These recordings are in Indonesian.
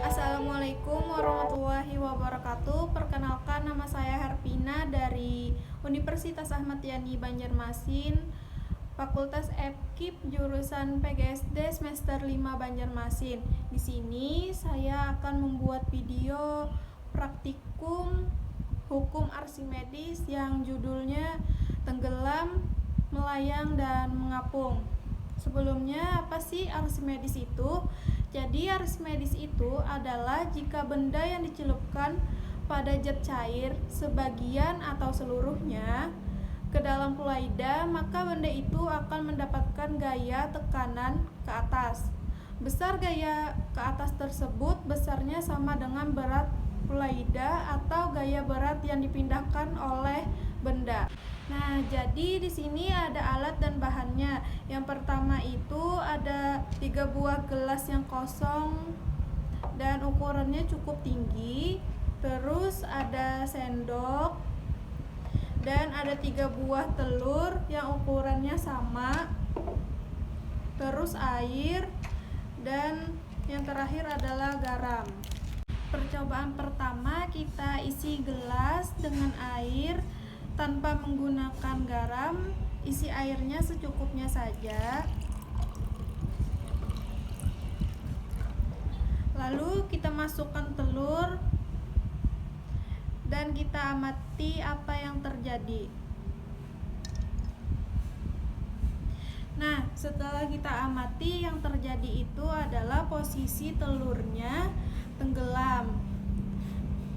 Assalamualaikum warahmatullahi wabarakatuh. Perkenalkan, nama saya Herpina dari Universitas Ahmad Yani Banjarmasin, Fakultas FKIP jurusan PGSD semester 5 Banjarmasin. Di sini saya akan membuat video praktikum hukum Archimedes yang judulnya Tenggelam, Melayang, dan Mengapung. Sebelumnya, apa sih Archimedes itu? Jadi Archimedes itu adalah jika benda yang dicelupkan pada zat cair sebagian atau seluruhnya ke dalam fluida, maka benda itu akan mendapatkan gaya tekanan ke atas. Besar gaya ke atas tersebut besarnya sama dengan berat fluida atau gaya berat yang dipindahkan oleh benda. Nah, jadi di sini ada alat dan bahannya. Yang pertama itu ada 3 buah gelas yang kosong dan ukurannya cukup tinggi. Terus ada sendok dan ada 3 buah telur yang ukurannya sama. Terus air dan yang terakhir adalah garam. Percobaan pertama, kita isi gelas dengan air tanpa menggunakan garam. Isi airnya secukupnya saja. Lalu kita masukkan telur dan kita amati apa yang terjadi. Nah, setelah kita amati, yang terjadi itu adalah posisi telurnya tenggelam.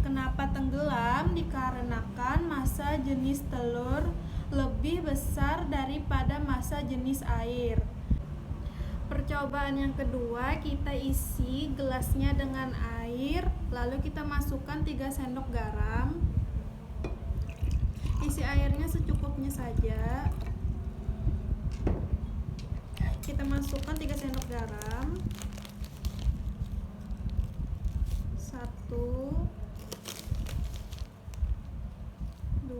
Kenapa tenggelam? Dikarenakan massa jenis telur lebih besar daripada massa jenis air. Percobaan yang kedua, kita isi gelasnya dengan air, lalu kita masukkan 3 sendok garam. Isi airnya secukupnya saja. Kita masukkan 3 sendok garam. 1 2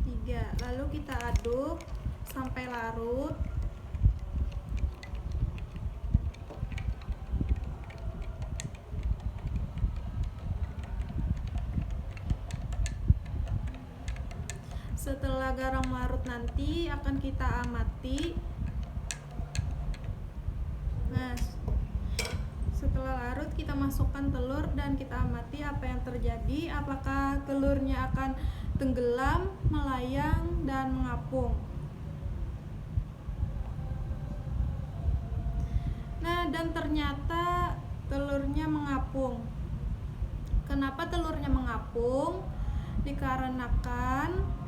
3. Lalu kita aduk sampai larut. Setelah garam larut nanti akan kita amati. Nah, setelah larut kita masukkan telur dan kita amati apa yang terjadi. Apakah telurnya akan tenggelam, melayang, dan mengapung. Nah, dan ternyata telurnya mengapung. Kenapa telurnya mengapung? Dikarenakan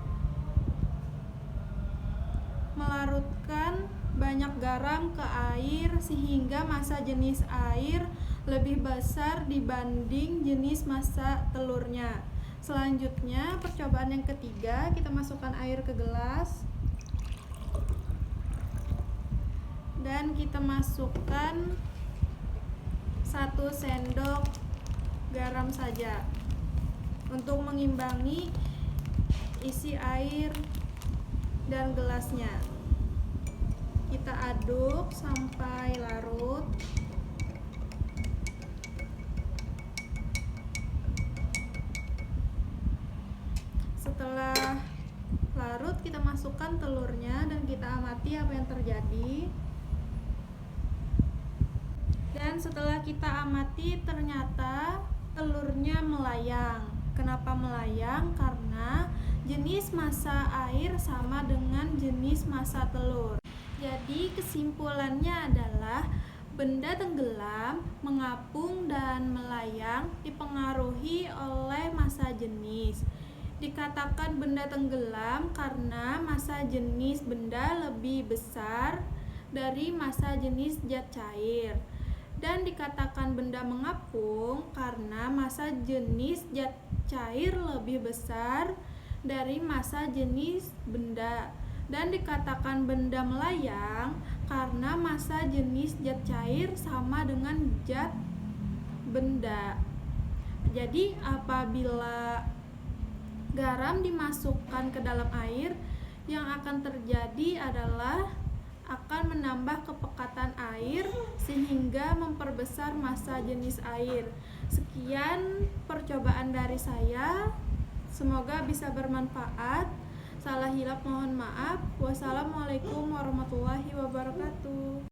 melarutkan banyak garam ke air sehingga massa jenis air lebih besar dibanding jenis massa telurnya. Selanjutnya, percobaan yang ketiga, kita masukkan air ke gelas dan kita masukkan 1 sendok garam saja untuk mengimbangi isi air dan gelasnya. Kita aduk sampai larut. Setelah larut, kita masukkan telurnya dan kita amati apa yang terjadi. Dan setelah kita amati, ternyata telurnya melayang. Kenapa melayang? Karena jenis massa air sama dengan jenis massa telur. Jadi kesimpulannya adalah benda tenggelam, mengapung, dan melayang dipengaruhi oleh massa jenis. Dikatakan benda tenggelam karena massa jenis benda lebih besar dari massa jenis zat cair. Dan dikatakan benda mengapung karena massa jenis zat cair lebih besar dari massa jenis benda. Dan dikatakan benda melayang karena massa jenis zat cair sama dengan zat benda. Jadi apabila garam dimasukkan ke dalam air, yang akan terjadi adalah akan menambah kepekaan air sehingga memperbesar massa jenis air. Sekian percobaan dari saya, semoga bisa bermanfaat. Salah hilap mohon maaf. Wassalamualaikum warahmatullahi wabarakatuh.